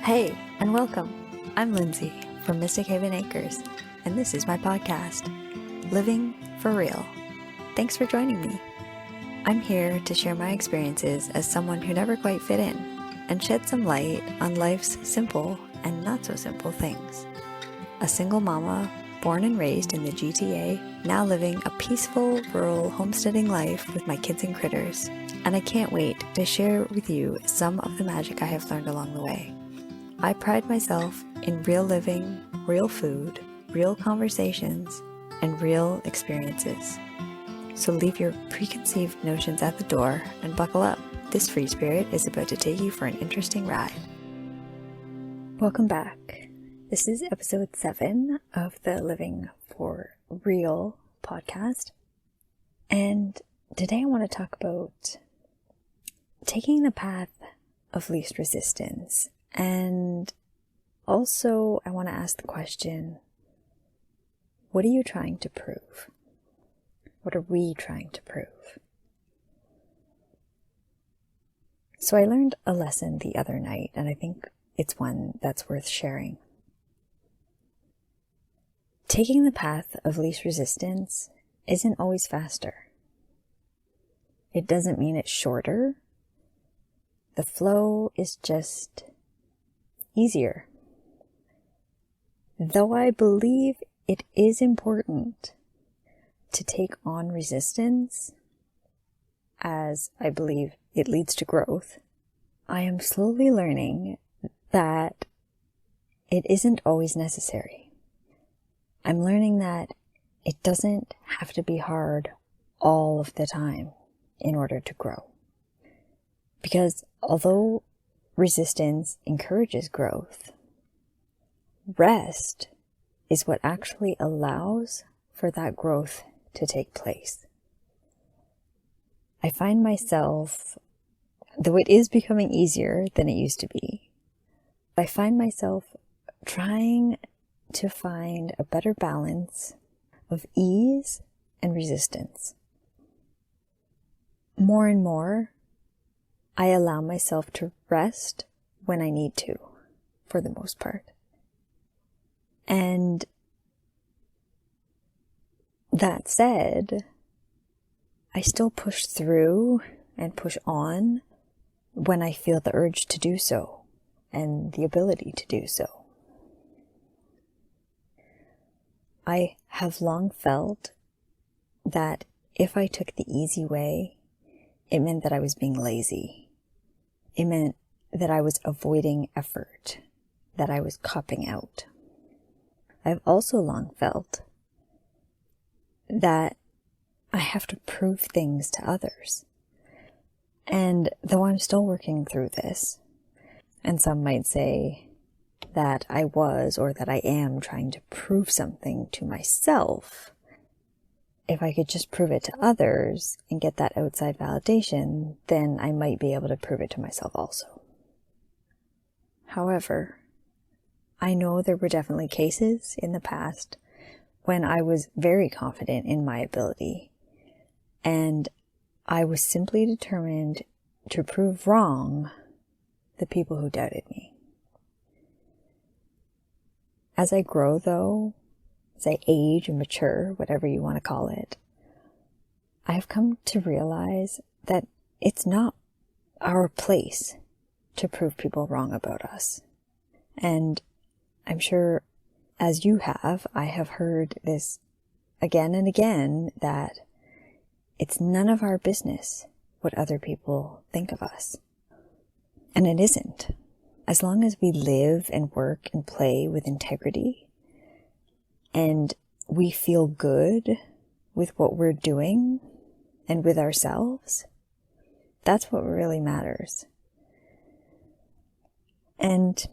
Hey, and welcome. I'm Lindsay from Mystic Haven Acres, and this is my podcast, Living for Real. Thanks for joining me. I'm here to share my experiences as someone who never quite fit in and shed some light on life's simple and not so simple things. A single mama, born and raised in the GTA, now living a peaceful rural homesteading life with my kids and critters, and I can't wait to share with you some of the magic I have learned along the way. I pride myself in real living, real food, real conversations, and real experiences. So leave your preconceived notions at the door and buckle up. This free spirit is about to take you for an interesting ride. Welcome back. This is episode 7 of the Living for Real podcast. And today I want to talk about taking the path of least resistance. And also, I want to ask the question, what are you trying to prove? What are we trying to prove? So I learned a lesson the other night, and I think it's one that's worth sharing. Taking the path of least resistance isn't always faster. It doesn't mean it's shorter. The flow is just easier. Though I believe it is important to take on resistance, as I believe it leads to growth, I am slowly learning that it isn't always necessary. I'm learning that it doesn't have to be hard all of the time in order to grow. Because although resistance encourages growth, rest is what actually allows for that growth to take place. I find myself, though it is becoming easier than it used to be, I find myself trying to find a better balance of ease and resistance. More and more, I allow myself to rest when I need to, for the most part. And that said, I still push through and push on when I feel the urge to do so and the ability to do so. I have long felt that if I took the easy way, it meant that I was being lazy. It meant that I was avoiding effort, that I was copping out. I've also long felt that I have to prove things to others. And though I'm still working through this, and some might say that I was or that I am trying to prove something to myself, if I could just prove it to others and get that outside validation, then I might be able to prove it to myself also. However, I know there were definitely cases in the past when I was very confident in my ability, and I was simply determined to prove wrong the people who doubted me. As I grow, though, as I age and mature, whatever you want to call it, I've come to realize that it's not our place to prove people wrong about us. And I'm sure, as you have, I have heard this again and again, that it's none of our business what other people think of us. And it isn't. As long as we live and work and play with integrity, and we feel good with what we're doing and with ourselves, that's what really matters. And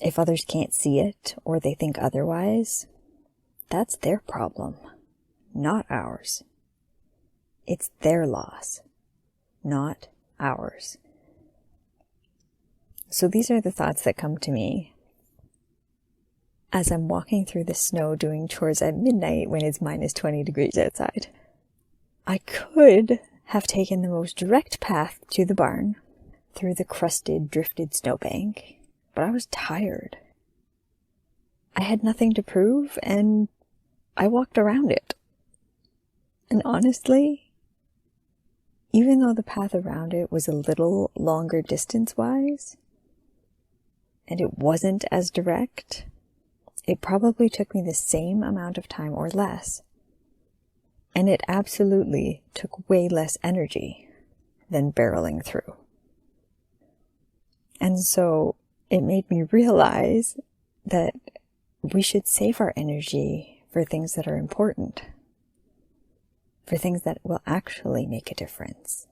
if others can't see it or they think otherwise, that's their problem, not ours. It's their loss, not ours. So these are the thoughts that come to me as I'm walking through the snow doing chores at midnight when it's minus 20 degrees outside. I could have taken the most direct path to the barn through the crusted, drifted snowbank, but I was tired. I had nothing to prove, and I walked around it. And honestly, even though the path around it was a little longer distance-wise, and it wasn't as direct, it probably took me the same amount of time or less. And it absolutely took way less energy than barreling through. And so it made me realize that we should save our energy for things that are important, for things that will actually make a difference.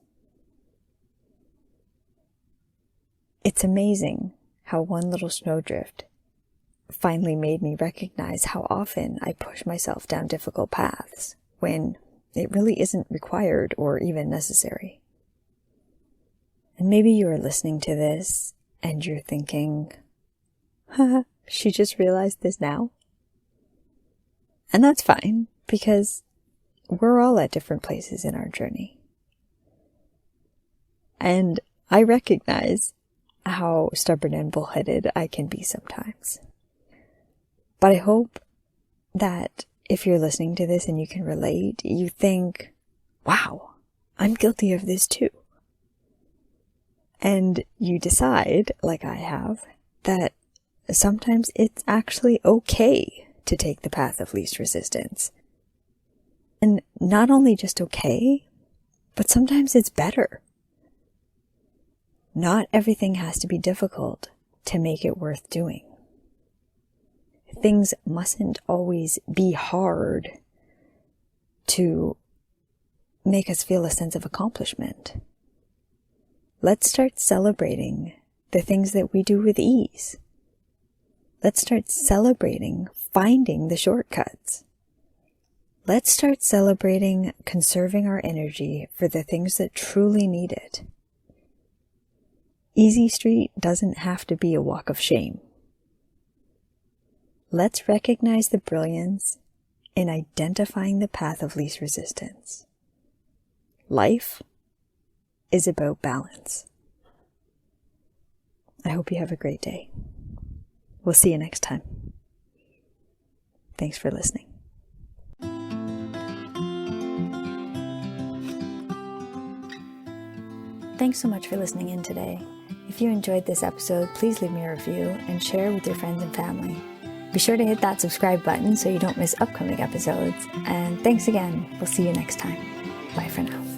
It's amazing how one little snowdrift finally made me recognize how often I push myself down difficult paths when it really isn't required or even necessary. And maybe you are listening to this and you're thinking, haha, she just realized this now? And that's fine, because we're all at different places in our journey. And I recognize how stubborn and bullheaded I can be sometimes. But I hope that if you're listening to this and you can relate, you think, wow, I'm guilty of this too. And you decide, like I have, that sometimes it's actually okay to take the path of least resistance. And not only just okay, but sometimes it's better. Not everything has to be difficult to make it worth doing. Things mustn't always be hard to make us feel a sense of accomplishment. Let's start celebrating the things that we do with ease. Let's start celebrating finding the shortcuts. Let's start celebrating conserving our energy for the things that truly need it. Easy Street doesn't have to be a walk of shame. Let's recognize the brilliance in identifying the path of least resistance. Life is about balance. I hope you have a great day. We'll see you next time. Thanks for listening. Thanks so much for listening in today. If you enjoyed this episode, please leave me a review and share with your friends and family. Be sure to hit that subscribe button so you don't miss upcoming episodes. And thanks again. We'll see you next time. Bye for now.